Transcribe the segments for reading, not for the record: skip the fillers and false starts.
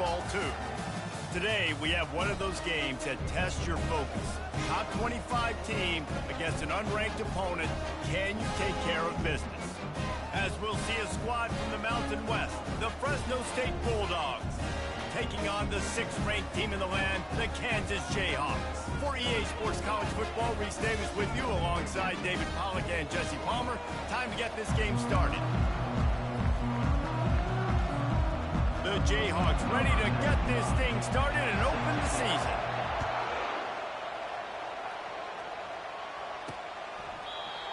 football, too. Today, we have one of those games that tests your focus. Top 25 team against an unranked opponent. Can you take care of business? As we'll see a squad from the Mountain West, the Fresno State Bulldogs, taking on the 6th-ranked team in the land, the Kansas Jayhawks. For EA Sports College Football, Reese Davis with you alongside David Pollack and Jesse Palmer. Time to get this game started. The Jayhawks ready to get this thing started and open the season.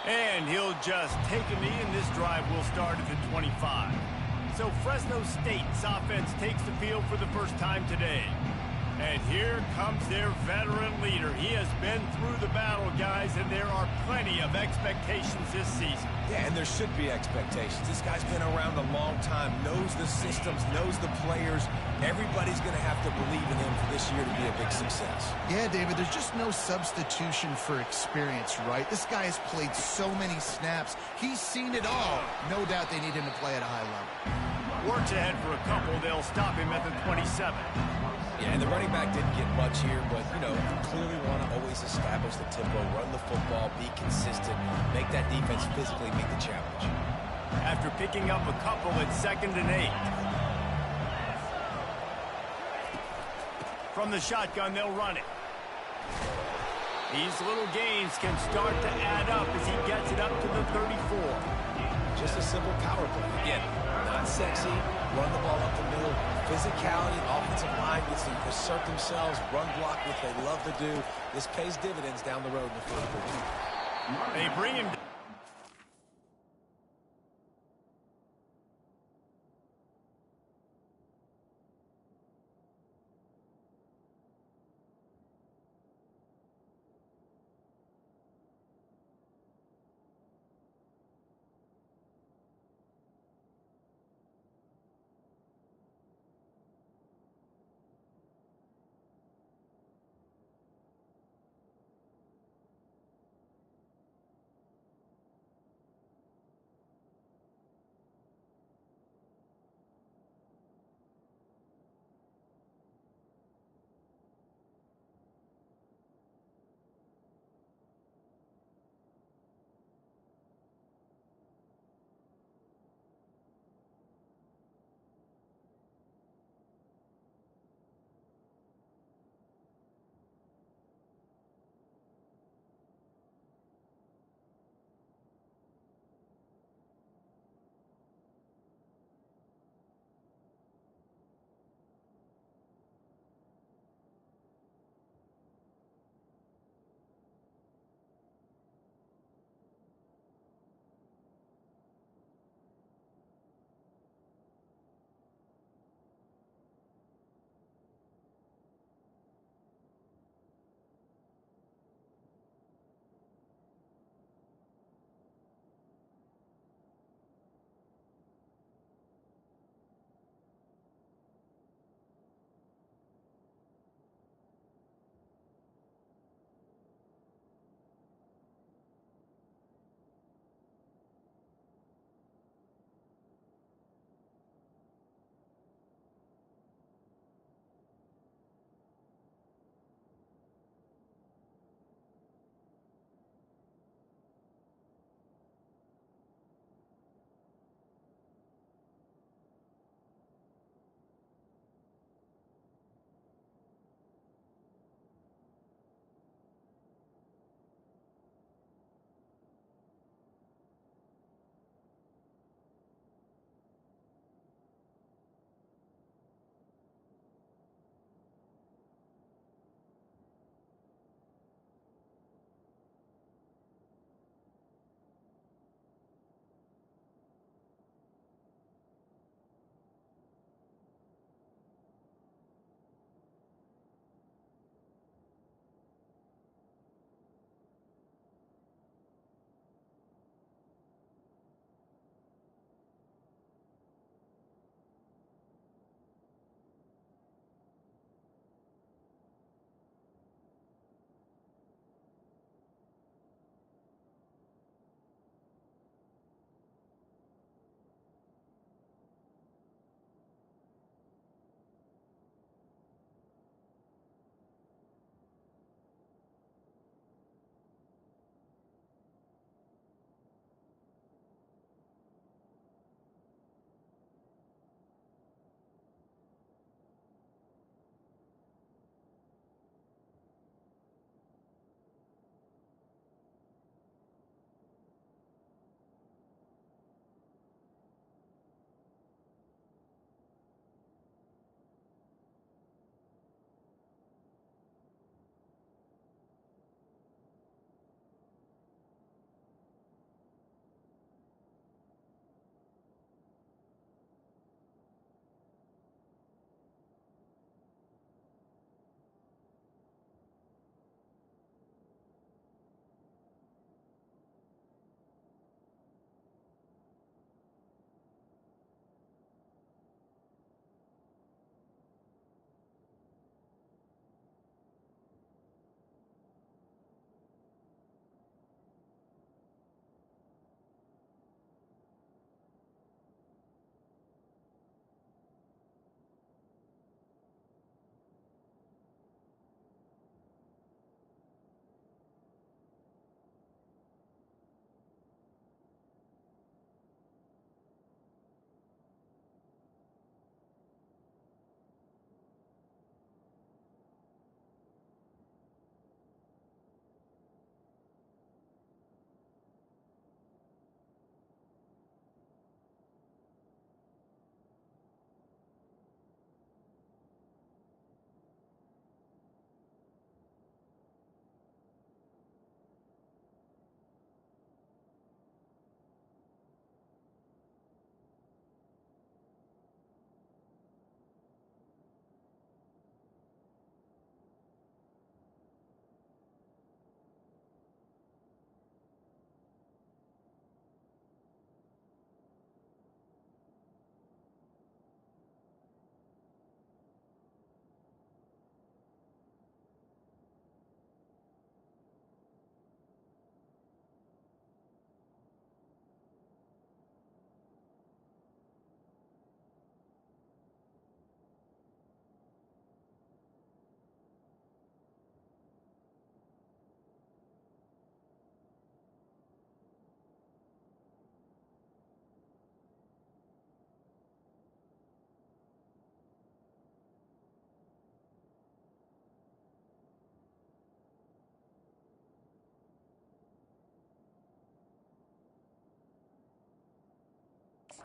And he'll just take a knee, and this drive will start at the 25. So Fresno State's offense takes the field for the first time today. And here comes their veteran leader. He has been through the battle, guys, and there are plenty of expectations this season. Yeah, and there should be expectations. This guy's been around a long time, knows the systems, knows the players. Everybody's going to have to believe in him for this year to be a big success. Yeah, David, there's just no substitution for experience, right? This guy has played so many snaps. He's seen it all. No doubt they need him to play at a high level. Works ahead for a couple. They'll stop him at the 27. Yeah, and the running back didn't get much here, but, you know, clearly want to always establish the tempo, run the football, be consistent, make that defense physically meet the challenge. After picking up a couple at 2nd and 8. From the shotgun, they'll run it. These little gains can start to add up as he gets it up to the 34. Just a simple power play. Again, not sexy, run the ball up the middle. Physicality, offensive line gets to assert themselves, run block, what they love to do. This pays dividends down the road in the fourth quarter. They bring him down.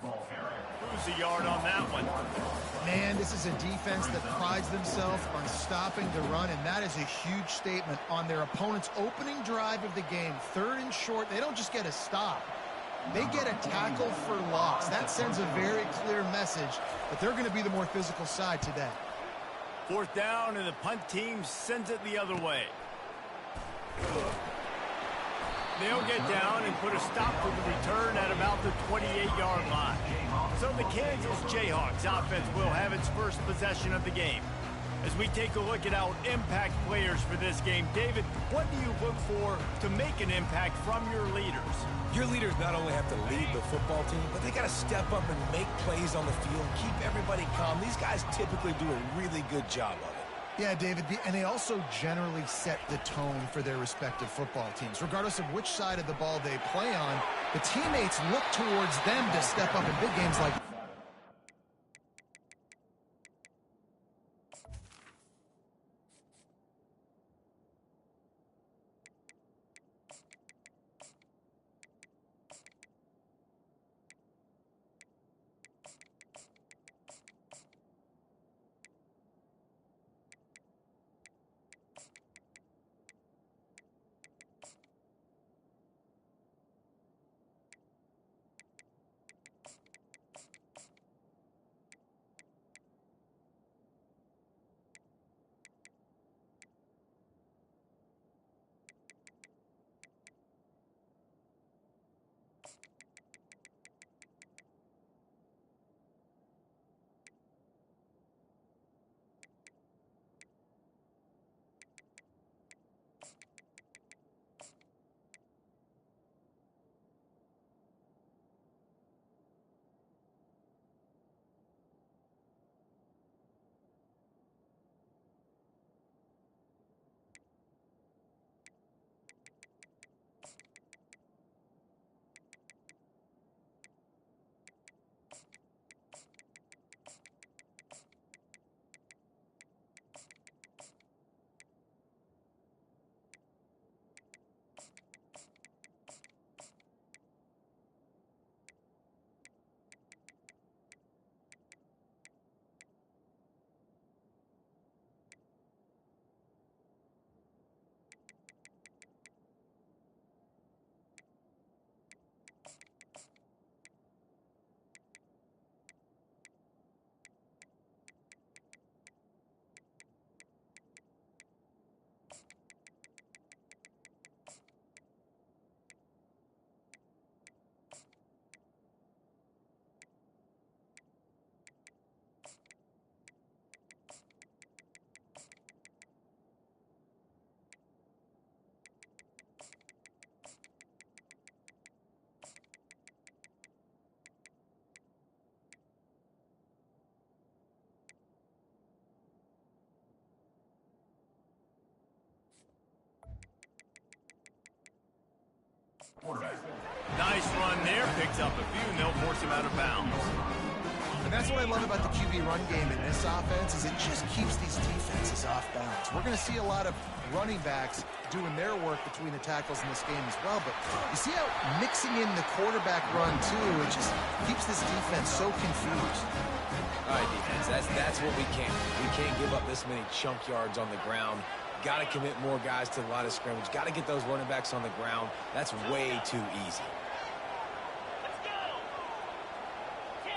Lose a yard on that one. Man, this is a defense that prides themselves on stopping the run, and that is a huge statement on their opponent's opening drive of the game. 3rd and short, they don't just get a stop. They get a tackle for loss. That sends a very clear message that they're going to be the more physical side today. 4th down, and the punt team sends it the other way. They'll get down and put a stop to the return at about the 28-yard line. So the Kansas Jayhawks offense will have its first possession of the game. As we take a look at our impact players for this game, David, what do you look for to make an impact from your leaders? Your leaders not only have to lead the football team, but they got to step up and make plays on the field, keep everybody calm. These guys typically do a really good job of it. Yeah, David, and they also generally set the tone for their respective football teams. Regardless of which side of the ball they play on, the teammates look towards them to step up in big games like Nice run there, picks up a few, and they'll force him out of bounds. And that's what I love about the QB run game in this offense is it just keeps these defenses off balance. We're going to see a lot of running backs doing their work between the tackles in this game as well. But you see how mixing in the quarterback run, too, it just keeps this defense so confused. All right, defense, that's what we can't do. We can't give up this many chunk yards on the ground. Got to commit more guys to the line of scrimmage. Got to get those running backs on the ground. That's way too easy.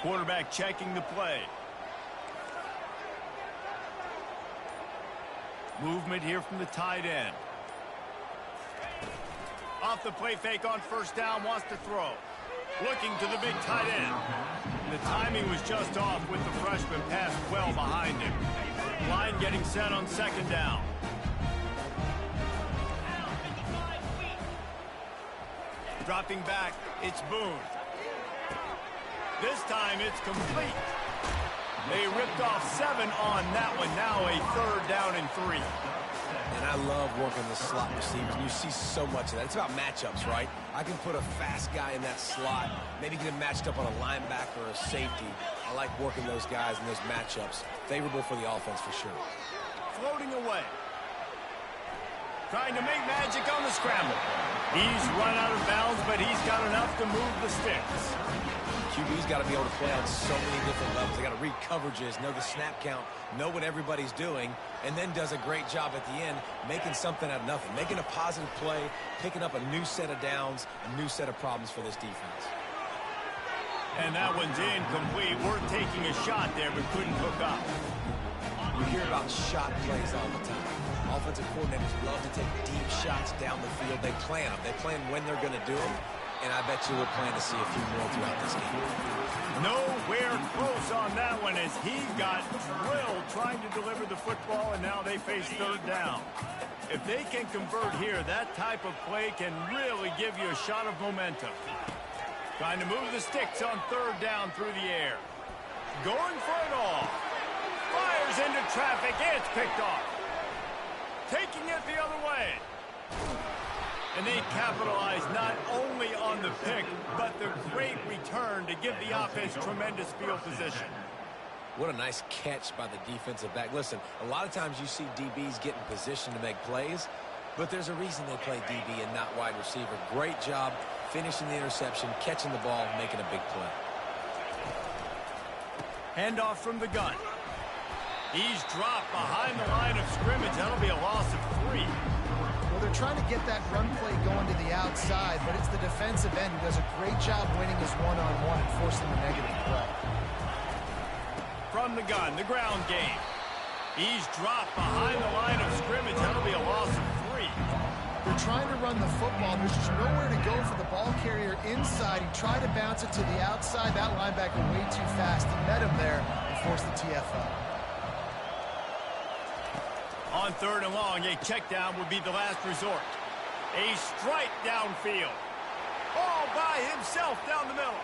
Quarterback checking the play. Movement here from the tight end. Off the play fake on 1st down, wants to throw. Looking to the big tight end. The timing was just off with the freshman pass well behind him. Line getting set on 2nd down. Dropping back, it's Boone. This time it's complete. They ripped off 7 on that one. Now a 3rd down and 3. And I love working the slot receivers. You see so much of that. It's about matchups, right? I can put a fast guy in that slot, maybe get him matched up on a linebacker or a safety. I like working those guys in those matchups. Favorable for the offense for sure. Floating away. Trying to make magic on the scramble. He's run out of bounds, but he's got enough to move the sticks. QB's got to be able to play on so many different levels. They got to read coverages, know the snap count, know what everybody's doing, and then does a great job at the end making something out of nothing, making a positive play, picking up a new set of downs, a new set of problems for this defense. And that one's incomplete. We're taking a shot there, but couldn't hook up. You hear about shot plays all the time. Offensive coordinators love to take deep shots down the field. They plan them. They plan when they're going to do them. And I bet you we'll plan to see a few more throughout this game. Nowhere close on that one as he got drilled trying to deliver the football, and now they face third down. If they can convert here, that type of play can really give you a shot of momentum. Trying to move the sticks on third down through the air. Going for it all. Fires into traffic. It's picked off. Taking it the other way. And they capitalize not only on the pick, but the great return to give the offense tremendous field position. What a nice catch by the defensive back. Listen, a lot of times you see DBs get in position to make plays, but there's a reason they play DB and not wide receiver. Great job finishing the interception, catching the ball, making a big play. Handoff from the gun. He's dropped behind the line of scrimmage. That'll be a loss of 3. Well, they're trying to get that run play going to the outside, but it's the defensive end who does a great job winning his one-on-one and forcing the negative play. From the gun, the ground game. He's dropped behind the line of scrimmage. That'll be a loss of 3. They're trying to run the football. There's just nowhere to go for the ball carrier inside. He tried to bounce it to the outside. That linebacker way too fast. He met him there and forced the TFL. On third and long, a check down would be the last resort. A strike downfield. All by himself down the middle.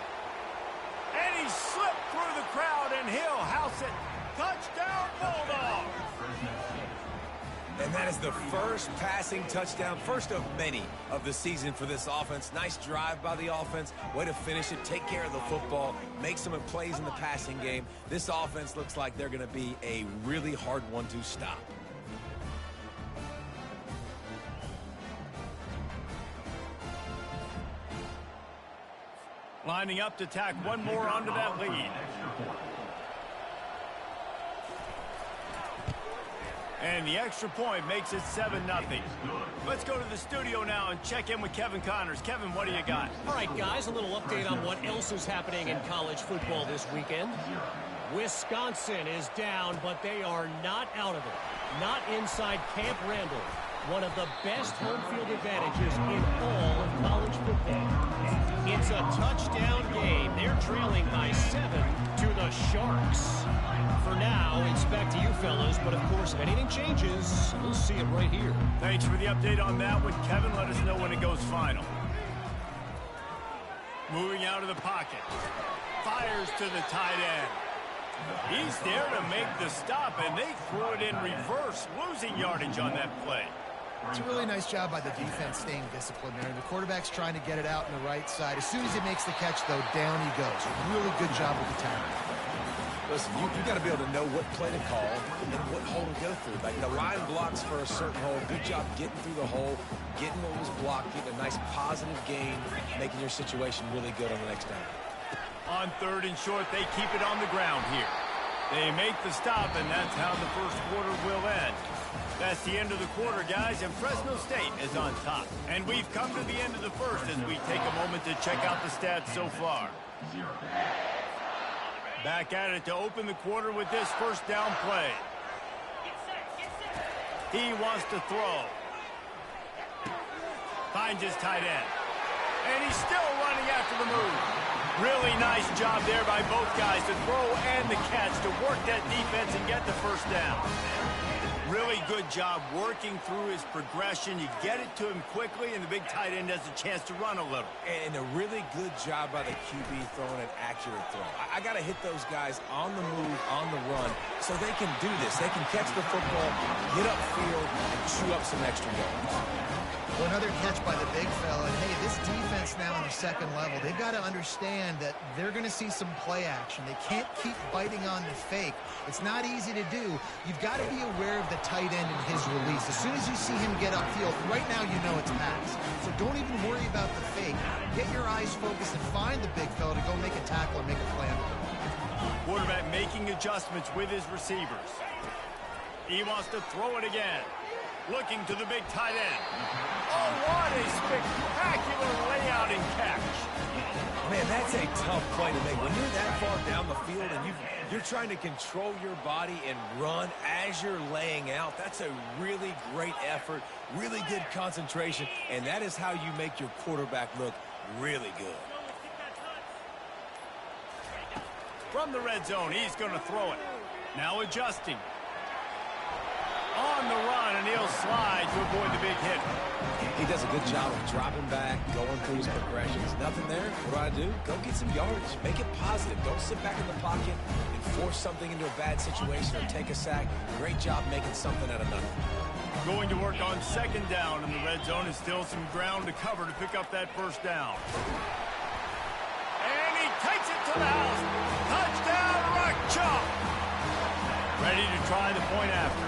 And he slipped through the crowd, and he'll house it. Touchdown, Bulldog! And that is the first passing touchdown, first of many of the season for this offense. Nice drive by the offense. Way to finish it, take care of the football, make some plays in the passing game. This offense looks like they're going to be a really hard one to stop. Lining up to tack one more onto that lead. And the extra point makes it 7-0. Let's go to the studio now and check in with Kevin Connors. Kevin, what do you got? All right, guys, a little update on what else is happening in college football this weekend. Wisconsin is down, but they are not out of it. Not inside Camp Randall. One of the best home field advantages in all of college football. It's a touchdown game. They're trailing by 7 to the Sharks. For now, it's back to you fellas, but of course, if anything changes, we'll see it right here. Thanks for the update on that one, Kevin. Let us know when it goes final. Moving out of the pocket. Fires to the tight end. He's there to make the stop, and they threw it in reverse, losing yardage on that play. It's a really nice job by the defense staying disciplined there. The quarterback's trying to get it out on the right side. As soon as he makes the catch, though, down he goes. Really good job with the tackle. Listen, you got to be able to know what play to call and what hole to go through. Like the line blocks for a certain hole. Good job getting through the hole, getting what was blocked, getting a nice positive gain, making your situation really good on the next down. On third and short, they keep it on the ground here. They make the stop, and that's how the first quarter will end. That's the end of the quarter, guys, and Fresno State is on top. And we've come to the end of the first as we take a moment to check out the stats so far. Back at it to open the quarter with this first down play. He wants to throw. Finds his tight end. And he's still running after the move. Really nice job there by both guys to throw and the catch to work that defense and get the first down. Really good job working through his progression. You get it to him quickly, and the big tight end has a chance to run a little. And a really good job by the QB throwing an accurate throw. I got to hit those guys on the move, on the run, so they can do this. They can catch the football, get upfield, and chew up some extra yards. Well, another catch by the big fella. And, hey, this defense now on the second level, they've got to understand that they're going to see some play action. They can't keep biting on the fake. It's not easy to do. You've got to be aware of the tight end in his release. As soon as you see him get upfield, right now you know it's pass. So don't even worry about the fake. Get your eyes focused and find the big fella to go make a tackle or make a play. Quarterback making adjustments with his receivers. He wants to throw it again. Looking to the big tight end. Oh, what a spectacular layout and catch. Man, that's a tough play to make. When you're that far down the field and you're trying to control your body and run as you're laying out, that's a really great effort, really good concentration, and that is how you make your quarterback look really good. From the red zone, he's going to throw it. Now adjusting. On the run, and he'll slide to avoid the big hit. He does a good job of dropping back, going through his progressions. Nothing there. What do? Go get some yardage. Make it positive. Don't sit back in the pocket and force something into a bad situation or take a sack. Great job making something out of nothing. Going to work on second down in the red zone, and still some ground to cover to pick up that first down. And he takes it to the house. Touchdown, Rock Chalk. Ready to try the point after.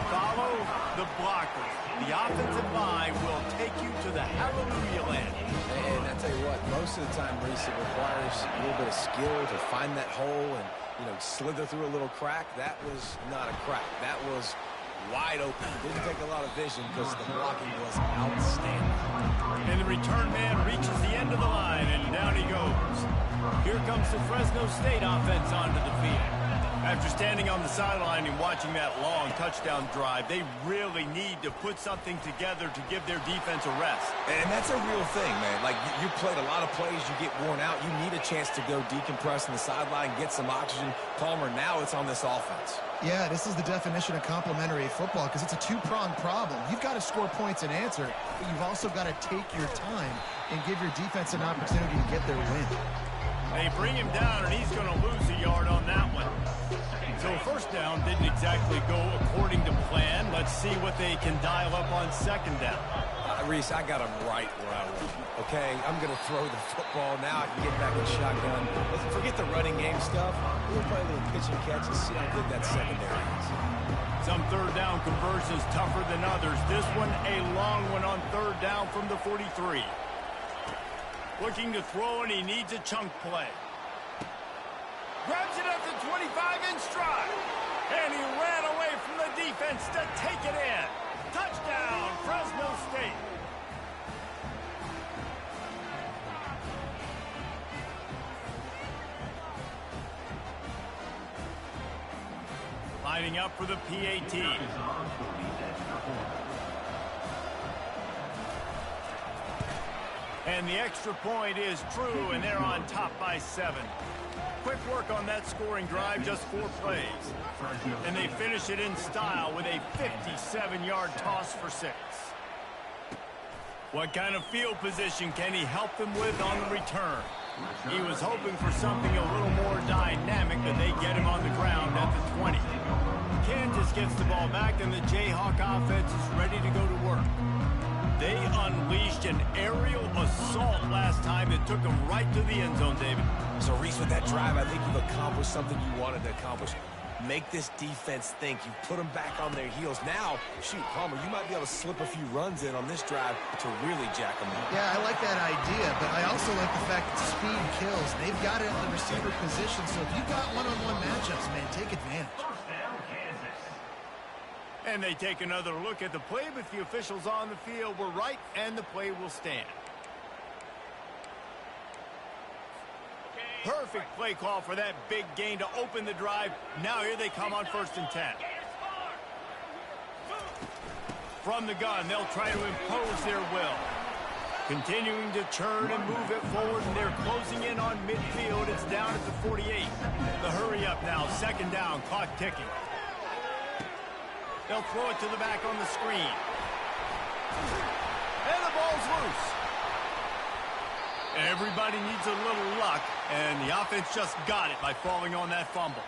Follow the blocker. The offensive line will take you to the hallelujah land. And I tell you what, most of the time, Reese, it requires a little bit of skill to find that hole and, slither through a little crack. That was not a crack. That was wide open. It didn't take a lot of vision because the blocking was outstanding. And the return man reaches the end of the line, and down he goes. Here comes the Fresno State offense onto the field. After standing on the sideline and watching that long touchdown drive, they really need to put something together to give their defense a rest. And that's a real thing, man. Like, you played a lot of plays, you get worn out. You need a chance to go decompress on the sideline, get some oxygen. Palmer, now it's on this offense. Yeah, this is the definition of complementary football because it's a two-pronged problem. You've got to score points and answer, but you've also got to take your time and give your defense an opportunity to get their win. They bring him down, and he's going to lose a yard on that one. So first down didn't exactly go according to plan. Let's see what they can dial up on second down. Reese, I got him right where I want him. Okay, I'm going to throw the football. Now I can get back in shotgun. Let's forget the running game stuff. We'll play a little pitch and catch and see how good that secondary is. Some third down conversions tougher than others. This one a long one on third down from the 43. Looking to throw, and he needs a chunk play. Grabs it at the 25 in stride. And he ran away from the defense to take it in. Touchdown, Fresno State. Lining up for the PAT. And the extra point is true, and they're on top by 7. Quick work on that scoring drive, just 4 plays. And they finish it in style with a 57-yard toss for 6. What kind of field position can he help them with on the return? He was hoping for something a little more dynamic, but they get him on the ground at the 20. Kansas gets the ball back, and the Jayhawk offense is ready to go to work. They unleashed an aerial assault last time that took them right to the end zone, David. So, Reese, with that drive, I think you've accomplished something you wanted to accomplish. Make this defense think. You put them back on their heels. Now, shoot, Palmer, you might be able to slip a few runs in on this drive to really jack them up. Yeah, I like that idea, but I also like the fact that speed kills. They've got it in the receiver position, so if you've got one-on-one matchups, man, take advantage. And they take another look at the play, but the officials on the field were right, and the play will stand. Perfect play call for that big gain to open the drive. Now here they come on 1st and 10. From the gun, they'll try to impose their will. Continuing to churn and move it forward, and they're closing in on midfield. It's down at the 48. The hurry up now, 2nd down, clock ticking. They'll throw it to the back on the screen. And the ball's loose. Everybody needs a little luck, and the offense just got it by falling on that fumble.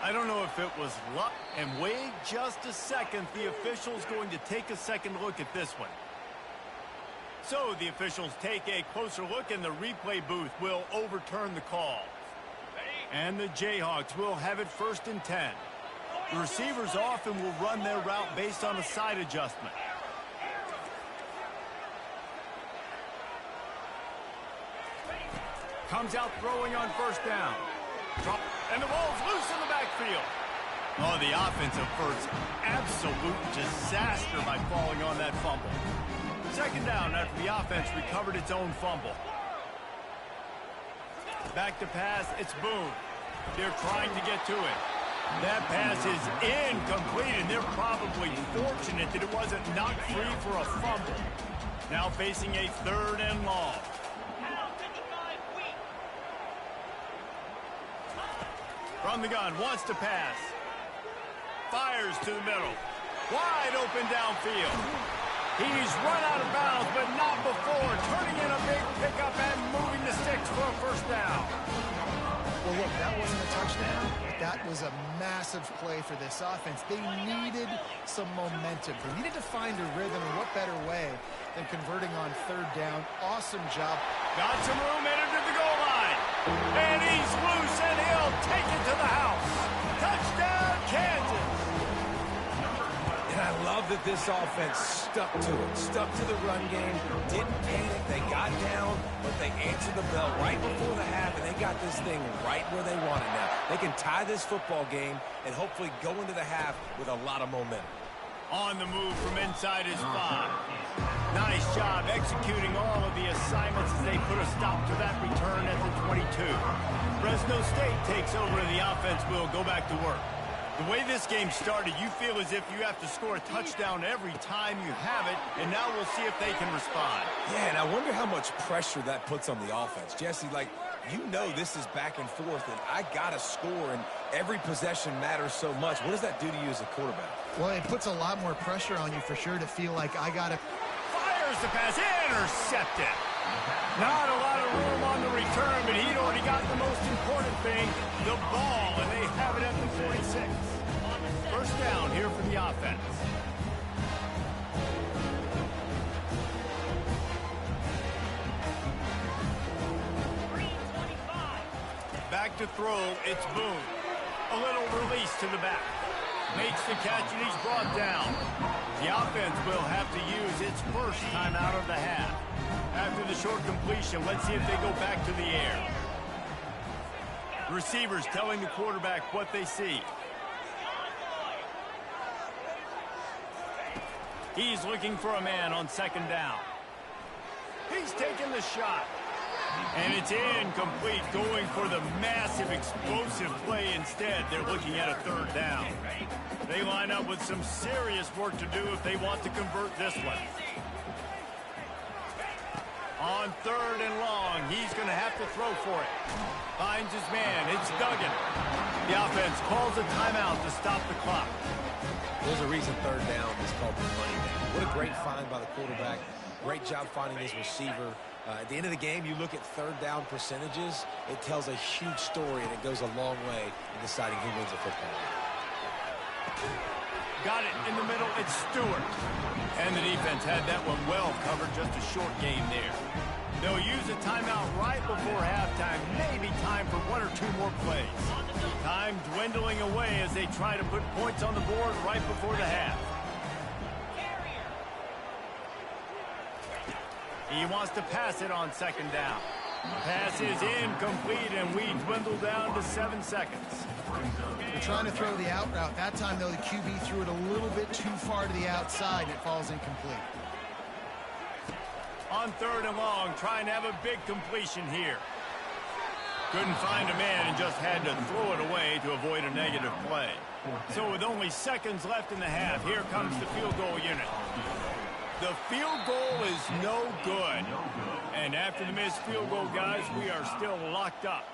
I don't know if it was luck. And wait just a second. The official's going to take a second look at this one. So the officials take a closer look, and the replay booth will overturn the call. And the Jayhawks will have it 1st and 10. The receivers often will run their route based on a side adjustment. Comes out throwing on first down. And the ball's loose in the backfield. Oh, the offensive first, absolute disaster by falling on that fumble. Second down after the offense recovered its own fumble. Back to pass, it's Boone. They're trying to get to it. That pass is incomplete, and they're probably fortunate that it wasn't knocked free for a fumble. Now facing a 3rd and long. From the gun, wants to pass. Fires to the middle. Wide open downfield. He's run out of bounds, but not before. Turning in a big pickup and moving the sticks for a first down. Well, look, that wasn't a touchdown. That was a massive play for this offense. They needed some momentum. They needed to find a rhythm, and what better way than converting on 3rd down. Awesome job. Got some room, entered to the goal line. And he's loose, and he'll take it to the house. Touchdown, Kansas. And I love that this offense stuck to it, stuck to the run game, didn't panic, they got down, but they answered the bell right before the half, and they got this thing right where they want it now. They can tie this football game and hopefully go into the half with a lot of momentum. On the move from inside his 5. Nice job executing all of the assignments as they put a stop to that return at the 22. Fresno State takes over and the offense will go back to work. The way this game started, you feel as if you have to score a touchdown every time you have it, and now we'll see if they can respond. Yeah, and I wonder how much pressure that puts on the offense. Jesse, like, you know this is back and forth, and I got to score, and every possession matters so much. What does that do to you as a quarterback? Well, it puts a lot more pressure on you for sure to feel like I got to... Fires the pass, intercepted. Not a lot of room on the return, but he'd already got the most important thing, the ball, and they have it at the 46. First down here for the offense. Back to throw, it's Boone. A little release to the back. Makes the catch, and he's brought down. The offense will have to use its first timeout of the half. After the short completion, let's see if they go back to the air. Receivers telling the quarterback what they see. He's looking for a man on 2nd down. He's taking the shot. And it's incomplete, going for the massive explosive play instead. They're looking at a 3rd down. They line up with some serious work to do if they want to convert this one. On 3rd and long, he's going to have to throw for it. Finds his man. It's Duggan. The offense calls a timeout to stop the clock. There's a reason 3rd down is called the money down. What a great find by the quarterback. Great job finding his receiver. At the end of the game, you look at 3rd down percentages. It tells a huge story, and it goes a long way in deciding who wins a football game. Got it in the middle. It's Stewart. And the defense had that one well covered. Just a short game there. They'll use a timeout right before halftime. Maybe time for 1 or 2 more plays. Time dwindling away as they try to put points on the board right before the half. He wants to pass it on 2nd down. Pass is incomplete, and we dwindle down to 7 seconds. They're trying to throw the out route. That time, though, the QB threw it a little bit too far to the outside, and it falls incomplete. On 3rd and long, trying to have a big completion here. Couldn't find a man and just had to throw it away to avoid a negative play. So with only seconds left in the half, here comes the field goal unit. The field goal is no good. And after the missed field goal, guys, we are still locked up.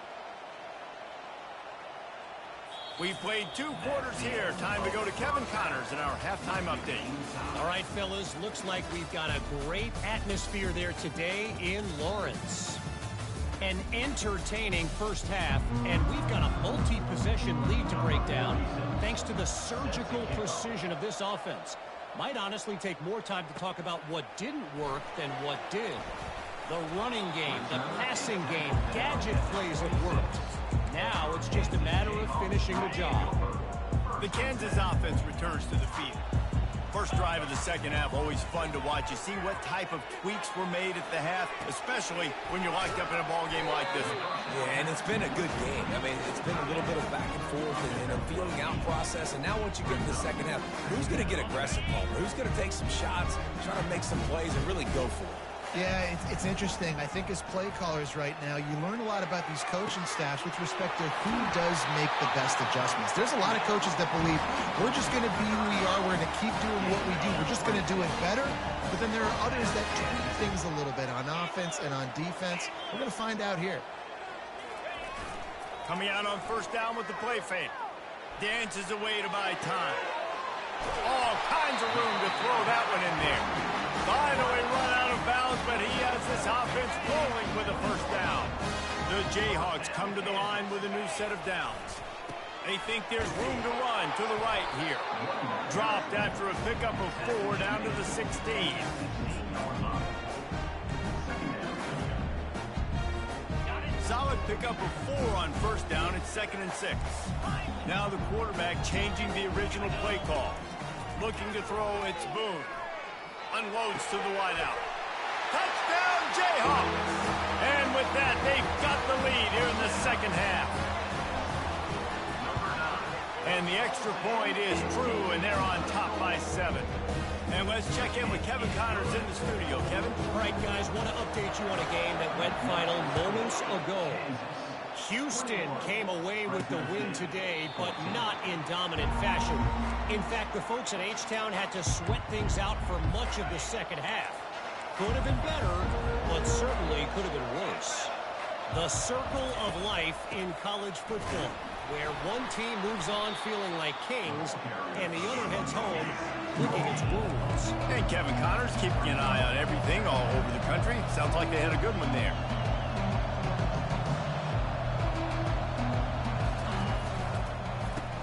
We played 2 quarters here. Time to go to Kevin Connors in our halftime update. All right, fellas, looks like we've got a great atmosphere there today in Lawrence. An entertaining first half, and we've got a multi-possession lead to break down thanks to the surgical precision of this offense. Might honestly take more time to talk about what didn't work than what did. The running game, the passing game, gadget plays have worked. Now it's just a matter of finishing the job. The Kansas offense returns to the field. First drive of the second half, always fun to watch. You see what type of tweaks were made at the half, especially when you're locked up in a ball game like this one. Yeah, and it's been a good game. I mean, it's been a little bit of back and forth and a feeling out process. And now once you get to the second half, who's going to get aggressive, Palmer? Who's going to take some shots, try to make some plays, and really go for it? Yeah, it's interesting. I think as play callers right now, you learn a lot about these coaching staffs with respect to who does make the best adjustments. There's a lot of coaches that believe we're just going to be who we are. We're going to keep doing what we do. We're just going to do it better. But then there are others that tweak things a little bit on offense and on defense. We're going to find out here. Coming out on first down with the play fake. Dances away to buy time. All kinds of room to throw that one in there. Finally run out of bounds, but he has this offense rolling with a first down. The Jayhawks come to the line with a new set of downs. They think there's room to run to the right here. Dropped after a pickup of 4 down to the 16. Solid pickup of 4 on first down. It's 2nd and 6. Now the quarterback changing the original play call. Looking to throw, it's Boone. Unloads to the wideout. Touchdown, Jayhawks! And with that, they've got the lead here in the second half. And the extra point is true, and they're on top by 7. And let's check in with Kevin Connors in the studio. Kevin? All right, guys, want to update you on a game that went final moments ago. Houston came away with the win today, but not in dominant fashion. In fact, the folks at H-Town had to sweat things out for much of the second half. Could have been better, but certainly could have been worse. The circle of life in college football, where one team moves on feeling like kings, and the other heads home licking its wounds. And Kevin Connors keeping an eye on everything all over the country. Sounds like they had a good one there.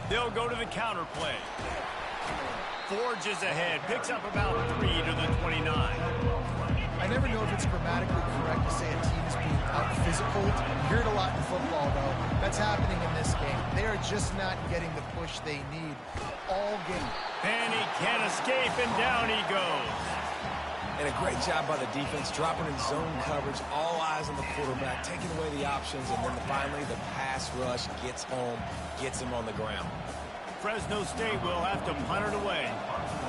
They'll go to the counter play. Forges ahead, picks up about 3 to the 29. I never know if it's grammatically correct to say a team is being out-physical. You hear it a lot in football, though. That's happening in this game. They are just not getting the push they need all game. And he can't escape, and down he goes. And a great job by the defense, dropping in zone coverage, all eyes on the quarterback, taking away the options, and then finally the pass rush gets home, gets him on the ground. Fresno State will have to punt it away.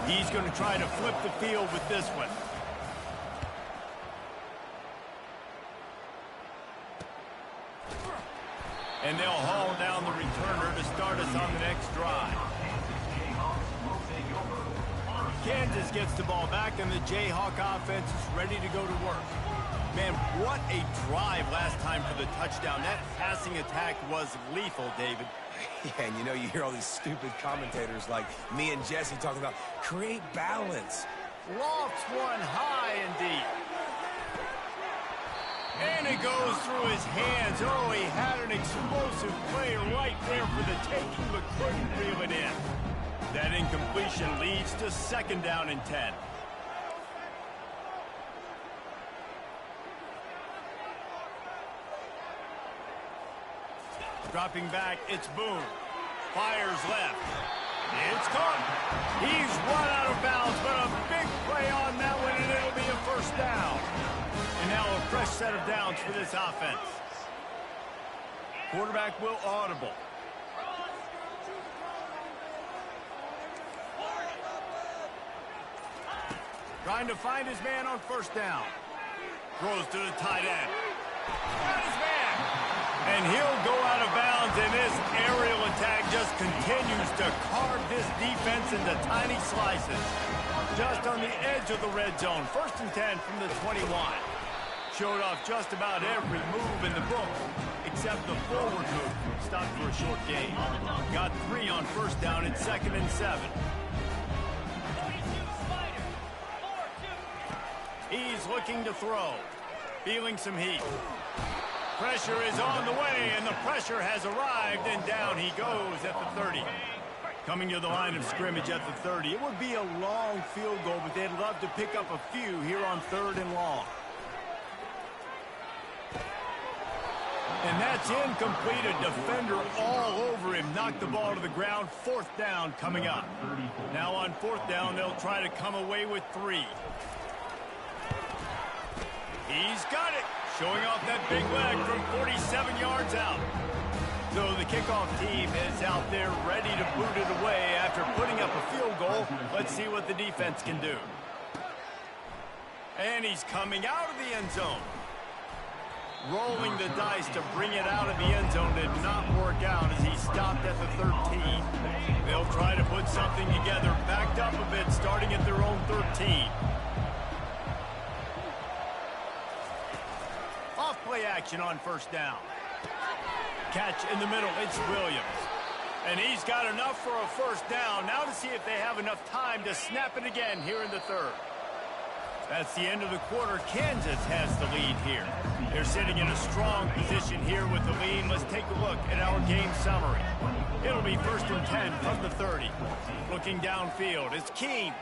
He's going to try to flip the field with this one. And they'll haul down the returner to start us on the next drive. Kansas gets the ball back, and the Jayhawk offense is ready to go to work. Man, what a drive last time for the touchdown. That passing attack was lethal, David. Yeah, and you know, you hear all these stupid commentators like me and Jesse talking about create balance. Lofts one high and deep. And it goes through his hands. Oh, he had an explosive play right there for the taking, but couldn't reel it in. That incompletion leads to 2nd down and 10. Dropping back, it's Boone. Fires left. It's caught. He's run out of bounds, but a big play on that one, and it'll be a first down. And now a fresh set of downs for this offense. Quarterback will audible. Trying to find his man on first down. Throws to the tight end. Got his man. And he'll go out of bounds, and this aerial attack just continues to carve this defense into tiny slices. Just on the edge of the red zone. 1st and 10 from the 21. Showed off just about every move in the book, except the forward move. Stopped for a short gain. Got 3 on first down and 2nd and 7. He's looking to throw. Feeling some heat. Pressure is on the way, and the pressure has arrived, and down he goes at the 30. Coming to the line of scrimmage at the 30. It would be a long field goal, but they'd love to pick up a few here on 3rd and long. And that's incomplete. A defender all over him. Knocked the ball to the ground. 4th down coming up. Now on 4th down, they'll try to come away with 3. He's got it. Showing off that big leg from 47 yards out. So the kickoff team is out there ready to boot it away after putting up a field goal. Let's see what the defense can do. And he's coming out of the end zone. Rolling the dice to bring it out of the end zone did not work out as he stopped at the 13. They'll try to put something together, backed up a bit, starting at their own 13. Off play action on 1st down. Catch in the middle, it's Williams. And he's got enough for a 1st down. Now to see if they have enough time to snap it again here in the 3rd. That's the end of the quarter. Kansas has the lead here. They're sitting in a strong position here with the lead. Let's take a look at our game summary. It'll be 1st and 10 from the 30. Looking downfield, it's Keene.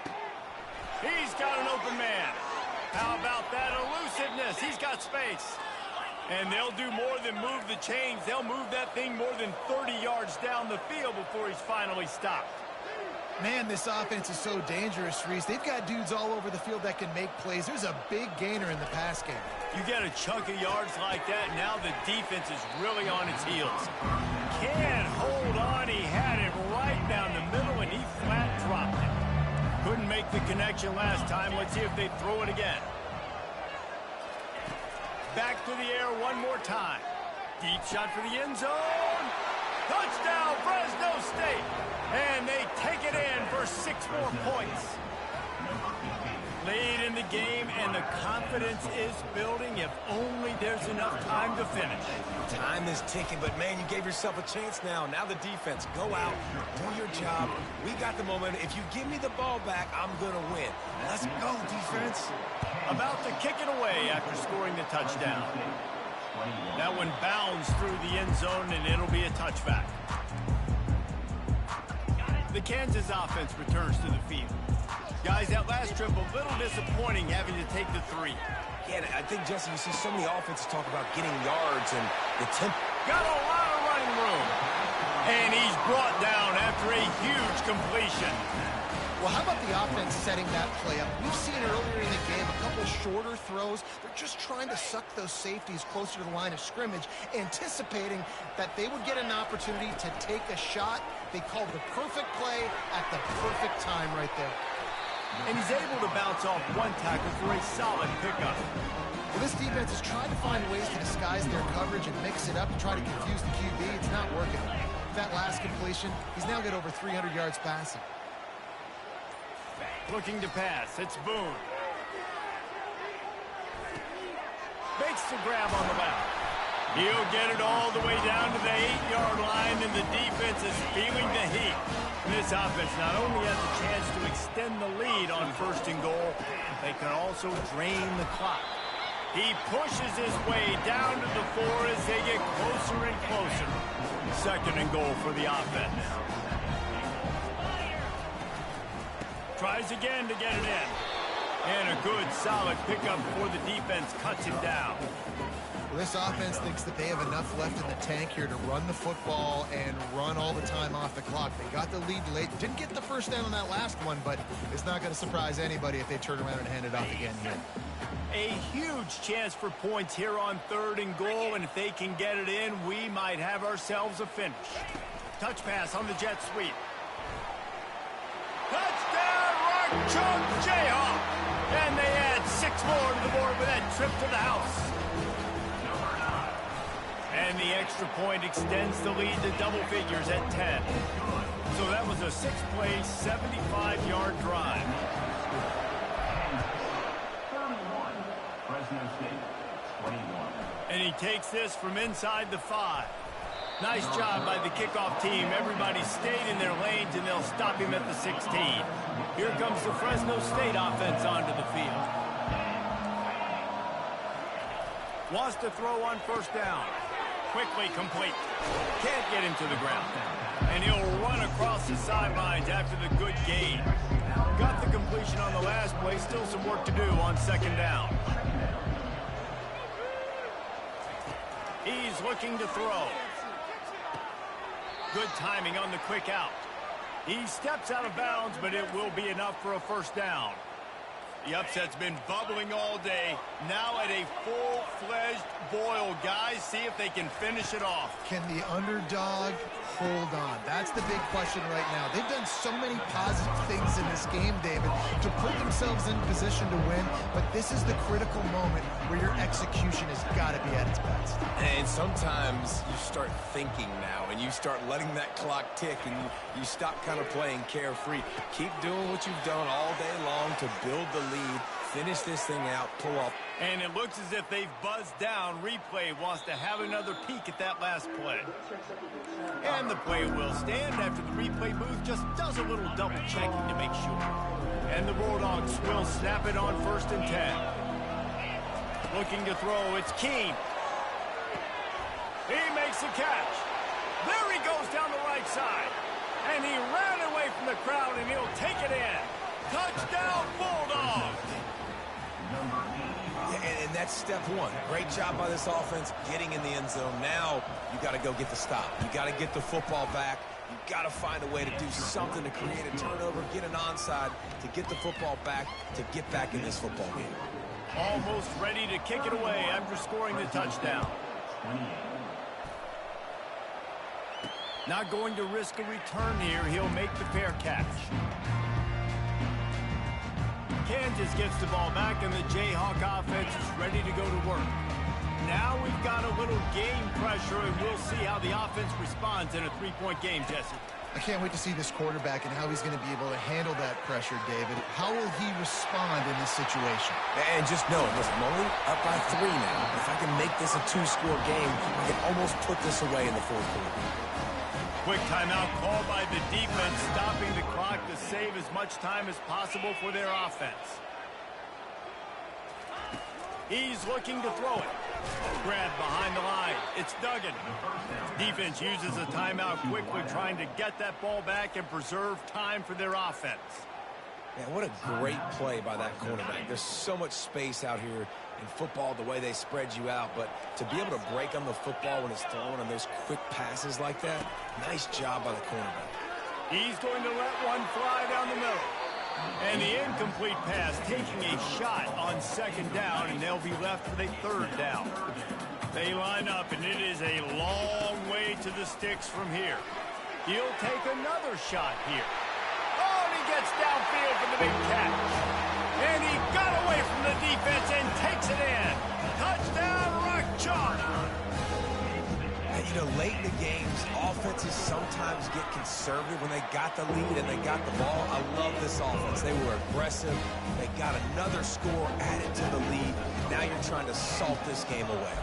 He's got an open man. How about that elusiveness? He's got space. And they'll do more than move the chains. They'll move that thing more than 30 yards down the field before he's finally stopped. Man, this offense is so dangerous, Reese. They've got dudes all over the field that can make plays. There's a big gainer in the pass game. You get a chunk of yards like that, now the defense is really on its heels. Can't hold on. He had it right down the middle, and he flat dropped it. Couldn't make the connection last time. Let's see if they throw it again. Back to the air one more time. Deep shot for the end zone. Touchdown, Fresno State. And they take it in for 6 more points. Lead in the game, and the confidence is building if only there's enough time to finish. Time is ticking, but, man, you gave yourself a chance now. Now the defense, go out, do your job. We got the momentum. If you give me the ball back, I'm going to win. Let's go, defense. About to kick it away after scoring the touchdown. That one bounds through the end zone, and it'll be a touchback. The Kansas offense returns to the field. Guys, that last trip a little disappointing having to take the 3. Yeah, I think, Jesse, you see so many offenses talk about getting yards and the tempo. Got a lot of running room. And he's brought down after a huge completion. Well, how about the offense setting that play up? We've seen earlier in the game a couple shorter throws. They're just trying to suck those safeties closer to the line of scrimmage, anticipating that they would get an opportunity to take a shot. They called the perfect play at the perfect time right there. And he's able to bounce off one tackle for a solid pickup. Well, this defense is trying to find ways to disguise their coverage and mix it up and try to confuse the QB. It's not working. That last completion, he's now got over 300 yards passing. Looking to pass, it's Boone. Makes the grab on the left. He'll get it all the way down to the 8-yard line, and the defense is feeling the heat. This offense not only has a chance to extend the lead on 1st and goal, they can also drain the clock. He pushes his way down to the 4 as they get closer and closer. 2nd and goal for the offense. Tries again to get it in. And a good, solid pickup before the defense cuts him down. Well, this offense thinks that they have enough left in the tank here to run the football and run all the time off the clock. They got the lead late. Didn't get the 1st down on that last one, but it's not going to surprise anybody if they turn around and hand it off again here. A huge chance for points here on 3rd and goal, and if they can get it in, we might have ourselves a finish. Touch pass on the jet sweep. Touchdown, Rock Chalk Jayhawk! And they add 6 more to the board with that trip to the house. And the extra point extends the lead to double figures at 10. So that was a 6-play, 75-yard drive. And he takes this from inside the 5. Nice job by the kickoff team. Everybody stayed in their lanes, and they'll stop him at the 16. Here comes the Fresno State offense onto the field. Wants to throw on 1st down. Quickly complete. Can't get him to the ground. And he'll run across the sidelines after the good gain. Got the completion on the last play. Still some work to do on 2nd down. He's looking to throw. Good timing on the quick out. He steps out of bounds, but it will be enough for a first down. The upset's been bubbling all day. Now at a full-fledged boil. Guys, see if they can finish it off. Can the underdog hold on? That's the big question right now. They've done so many positive things in this game, David, to put themselves in position to win, but this is the critical moment where your execution has got to be at its best. And sometimes you start thinking now, and you start letting that clock tick, and you stop kind of playing carefree. Keep doing what you've done all day long to build the lead, finish this thing out, pull off. And it looks as if they've buzzed down. Replay wants to have another peek at that last play. And the play will stand after the replay booth just does a little double checking to make sure. And the Bulldogs will snap it on 1st and 10. Looking to throw, it's Keene. He makes the catch. There he goes down the right side. And he ran away from the crowd, and he'll take it in. Touchdown, Bulldogs! Yeah, and that's step one. Great job by this offense getting in the end zone. Now you got to go get the stop. You got to get the football back. You got to find a way to do something to create a turnover, get an onside, to get the football back, to get back in this football game. Almost ready to kick it away after scoring the touchdown. Not going to risk a return here. He'll make the fair catch. Kansas gets the ball back, and the Jayhawk offense is ready to go to work. Now we've got a little game pressure, and we'll see how the offense responds in a three-point game, Jesse. I can't wait to see this quarterback and how he's going to be able to handle that pressure, David. How will he respond in this situation? And just know, listen, I'm only up by 3 now. If I can make this a 2-score game, I can almost put this away in the 4th quarter. Quick timeout called by the defense, stopping the clock to save as much time as possible for their offense. He's looking to throw it. Grabbed behind the line. It's Duggan. Defense uses a timeout quickly, trying to get that ball back and preserve time for their offense. Man, what a great play by that cornerback. There's so much space out here in football, the way they spread you out, but to be able to break on the football when it's thrown on those quick passes like that, nice job by the cornerback. He's going to let one fly down the middle. And the incomplete pass taking a shot on 2nd down, and they'll be left with a 3rd down. They line up, and it is a long way to the sticks from here. He'll take another shot here. Oh, and he gets downfield for the big catch. And he got away from the defense and takes it in. Touchdown, Rock Chalk. You know, late in the games, offenses sometimes get conservative when they got the lead and they got the ball. I love this offense. They were aggressive. They got another score added to the lead. Now you're trying to salt this game away.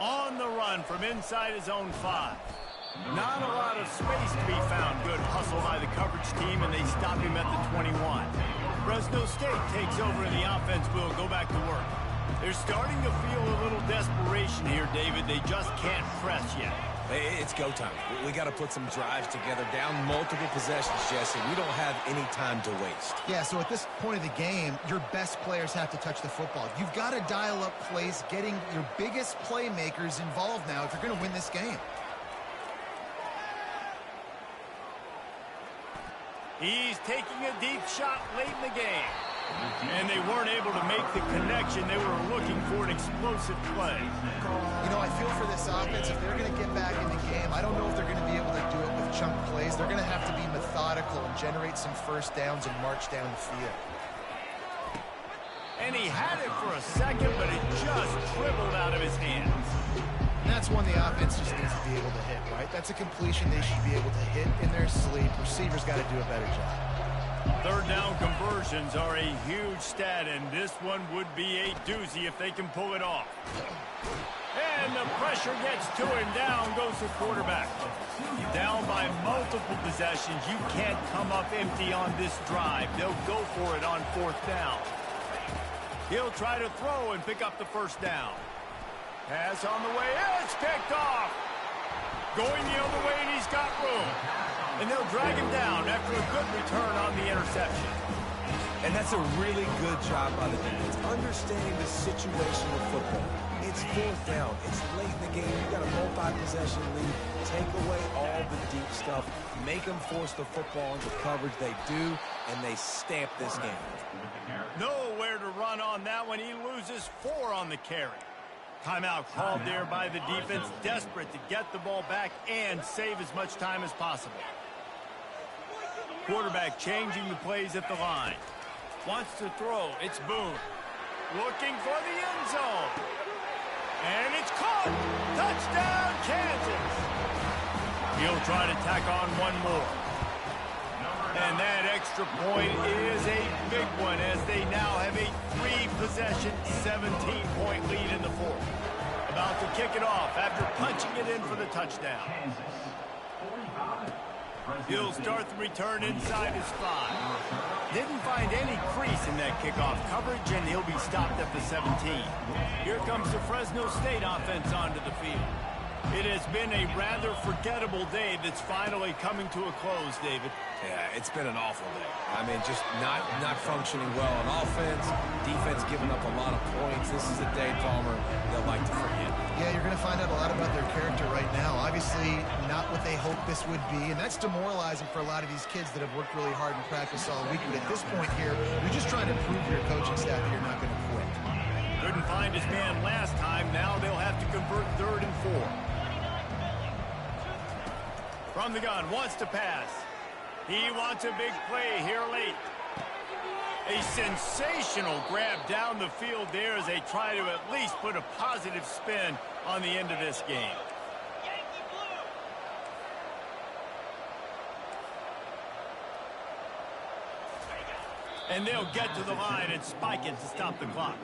On the run from inside his own 5. Not a lot of space to be found. Good hustle by the coverage team, and they stop him at the 21. Fresno State takes over, and the offense will go back to work. They're starting to feel a little desperation here, David. They just can't press yet. It's go time. We got to put some drives together, down multiple possessions, Jesse. We don't have any time to waste. Yeah, so at this point of the game, your best players have to touch the football. You've got to dial up plays, getting your biggest playmakers involved now if you're going to win this game. He's taking a deep shot late in the game. And they weren't able to make the connection. They were looking for an explosive play. You know, I feel for this offense, if they're going to get back in the game, I don't know if they're going to be able to do it with chunk plays. They're going to have to be methodical and generate some first downs and march down the field. And he had it for a second, but it just dribbled out of his hands. And that's one the offense just needs to be able to hit, right? That's a completion they should be able to hit in their sleep. Receivers got to do a better job. 3rd down conversions are a huge stat, and this one would be a doozy if they can pull it off. And the pressure gets to him. Down goes the quarterback. Down by multiple possessions. You can't come up empty on this drive. They'll go for it on 4th down. He'll try to throw and pick up the 1st down. Pass on the way. It's picked off. Going the other way, and he's got room. And they'll drag him down after a good return on the interception. And that's a really good job by the defense, understanding the situation of football. It's fourth down. It's late in the game. You got a multi-possession lead. Take away all the deep stuff. Make them force the football into coverage. They do, and they stamp this game. Nowhere to run on that one. He loses 4 on the carry. Timeout called there by the defense, desperate to get the ball back and save as much time as possible. Quarterback changing the plays at the line. Wants to throw. It's Boone. Looking for the end zone. And it's caught. Touchdown, Kansas. He'll try to tack on one more. And that extra point is a big one as they now have a 3-possession, 17-point lead in the fourth. About to kick it off after punching it in for the touchdown. He'll start the return inside his 5. Didn't find any crease in that kickoff coverage, and he'll be stopped at the 17. Here comes the Fresno State offense onto the field. It has been a rather forgettable day that's finally coming to a close, David. Yeah, it's been an awful day. I mean, just not functioning well on offense. Defense giving up a lot of points. This is a day, Palmer, they'll like to forget. Yeah, you're going to find out a lot about their character right now. Obviously, not what they hoped this would be, and that's demoralizing for a lot of these kids that have worked really hard in practice all week. But at this point here, you're just trying to prove to your coaching staff you're not going to quit. Couldn't find his man last time. Now they'll have to convert 3rd and 4. From the gun, wants to pass. He wants a big play here late. A sensational grab down the field there as they try to at least put a positive spin on the end of this game. And they'll get to the line and spike it to stop the clock.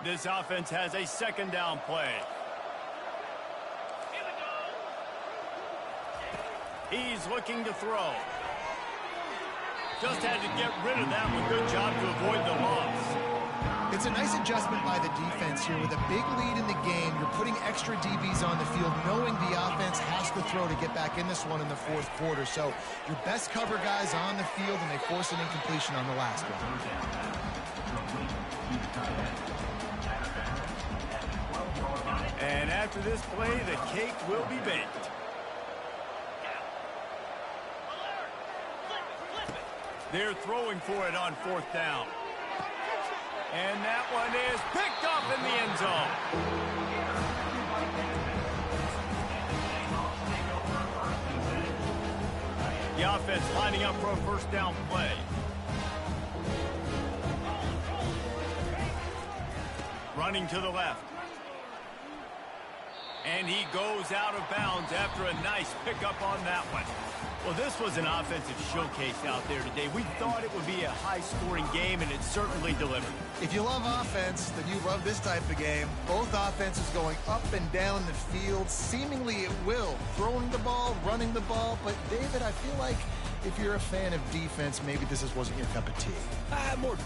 This offense has a 2nd down play. He's looking to throw. Just had to get rid of that one. Good job to avoid the loss. It's a nice adjustment by the defense here. With a big lead in the game, you're putting extra DBs on the field, knowing the offense has to throw to get back in this one in the 4th quarter. So your best cover guys on the field, and they force an incompletion on the last one. And after this play, the cake will be baked. They're throwing for it on 4th down. And that one is picked up in the end zone. The offense lining up for a 1st down play. Running to the left. And he goes out of bounds after a nice pickup on that one. Well, this was an offensive showcase out there today. We thought it would be a high-scoring game, and it certainly delivered. If you love offense, then you love this type of game. Both offenses going up and down the field, seemingly at will. Throwing the ball, running the ball. But, David, I feel like if you're a fan of defense, maybe this wasn't your cup of tea. More